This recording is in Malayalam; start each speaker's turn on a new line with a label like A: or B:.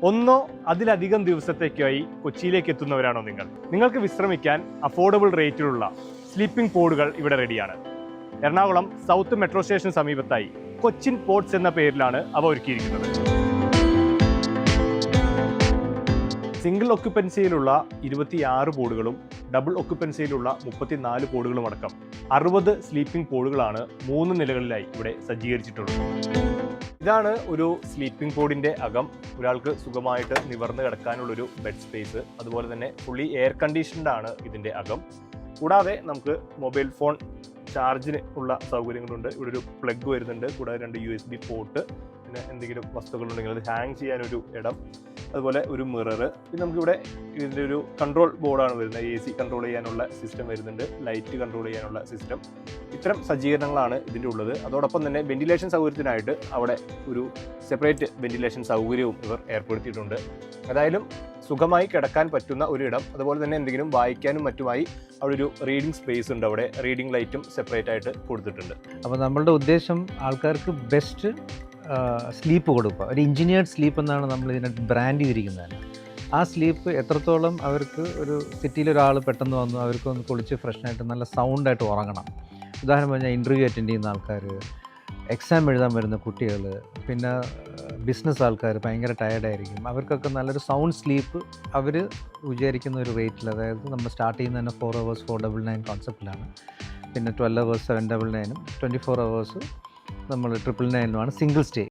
A: ഒന്നോ അതിലധികം ദിവസത്തേക്കായി കൊച്ചിയിലേക്ക് എത്തുന്നവരാണോ നിങ്ങൾക്ക് വിശ്രമിക്കാൻ അഫോർഡബിൾ റേറ്റിലുള്ള സ്ലീപ്പിംഗ് പോഡുകൾ ഇവിടെ റെഡിയാണ്. എറണാകുളം സൗത്ത് മെട്രോ സ്റ്റേഷന് സമീപത്തായി കൊച്ചിൻ പോർട്സ് എന്ന പേരിലാണ് അവ ഒരുക്കിയിരിക്കുന്നത്. സിംഗിൾ ഒക്യുപ്പൻസിയിലുള്ള 26 പോഡുകളും ഡബിൾ ഒക്യുപ്പൻസിയിലുള്ള 34 പോഡുകളും അടക്കം 60 സ്ലീപ്പിംഗ് പോഡുകളാണ് 3 നിലകളിലായി ഇവിടെ സജ്ജീകരിച്ചിട്ടുള്ളത്. ഇതാണ് ഒരു സ്ലീപ്പിംഗ് പോഡിൻ്റെ അകം. ഒരാൾക്ക് സുഖമായിട്ട് നിവർന്ന് കിടക്കാനുള്ളൊരു ബെഡ് സ്പേസ്. അതുപോലെ തന്നെ ഫുള്ളി എയർ കണ്ടീഷൻഡ് ആണ് ഇതിൻ്റെ അകം. കൂടാതെ നമുക്ക് മൊബൈൽ ഫോൺ ചാർജിന് ഉള്ള സൗകര്യങ്ങളുണ്ട്. ഇവിടെ ഒരു പ്ലഗ് വരുന്നുണ്ട്. കൂടാതെ 2 USB പോർട്ട്, പിന്നെ എന്തെങ്കിലും വസ്തുക്കളുണ്ടെങ്കിൽ അത് ഹാങ് ചെയ്യാനൊരു ഇടം, അതുപോലെ ഒരു മിറർ. പിന്നെ നമുക്കിവിടെ ഇതിൻ്റെ ഒരു കൺട്രോൾ ബോർഡാണ് വരുന്നത്. AC കൺട്രോൾ ചെയ്യാനുള്ള സിസ്റ്റം വരുന്നുണ്ട്, ലൈറ്റ് കൺട്രോൾ ചെയ്യാനുള്ള സിസ്റ്റം. ഇത്തരം സജ്ജീകരണങ്ങളാണ് ഇതിൻ്റെ ഉള്ളത്. അതോടൊപ്പം തന്നെ വെന്റിലേഷൻ സൗകര്യത്തിനായിട്ട് അവിടെ ഒരു സെപ്പറേറ്റ് വെന്റിലേഷൻ സൗകര്യവും ഇവർ ഏർപ്പെടുത്തിയിട്ടുണ്ട്. ഏതായാലും സുഖമായി കിടക്കാൻ പറ്റുന്ന ഒരിടം. അതുപോലെ തന്നെ എന്തെങ്കിലും വായിക്കാനും മറ്റുമായി അവിടെ ഒരു റീഡിംഗ് സ്പേസ് ഉണ്ട്. അവിടെ റീഡിംഗ് ലൈറ്റും സെപ്പറേറ്റ് ആയിട്ട് കൊടുത്തിട്ടുണ്ട്.
B: അപ്പോൾ നമ്മളുടെ ഉദ്ദേശം ആൾക്കാർക്ക് ബെസ്റ്റ് സ്ലീപ്പ് കൊടുക്കുക. ഒരു എഞ്ചിനീയർഡ് സ്ലീപ്പ് എന്നാണ് നമ്മൾ ഇതിനെ ബ്രാൻഡ് ചെയ്തിരിക്കുന്നത്. ആ സ്ലീപ്പ് എത്രത്തോളം അവർക്ക് ഒരു സിറ്റിയിലൊരാൾ പെട്ടെന്ന് വന്നു അവർക്ക് ഒന്ന് കുളിച്ച് ഫ്രഷായിട്ട് നല്ല സൗണ്ടായിട്ട് ഉറങ്ങണം. ഉദാഹരണം പറഞ്ഞാൽ ഇൻ്റർവ്യൂ അറ്റൻഡ് ചെയ്യുന്ന ആൾക്കാർ, എക്സാം എഴുതാൻ വരുന്ന കുട്ടികൾ, പിന്നെ ബിസിനസ് ആൾക്കാർ ഭയങ്കര ടയർഡായിരിക്കും. അവർക്കൊക്കെ നല്ലൊരു സൗണ്ട് സ്ലീപ്പ് അവർ വിചാരിക്കുന്ന ഒരു റേറ്റിൽ, അതായത് നമ്മൾ സ്റ്റാർട്ട് ചെയ്യുന്നത് തന്നെ 4 hours 499 കോൺസെപ്റ്റിലാണ്. പിന്നെ 12 hours 799, 24 hours നമ്മൾ 999 സിംഗിൾ സ്റ്റേ.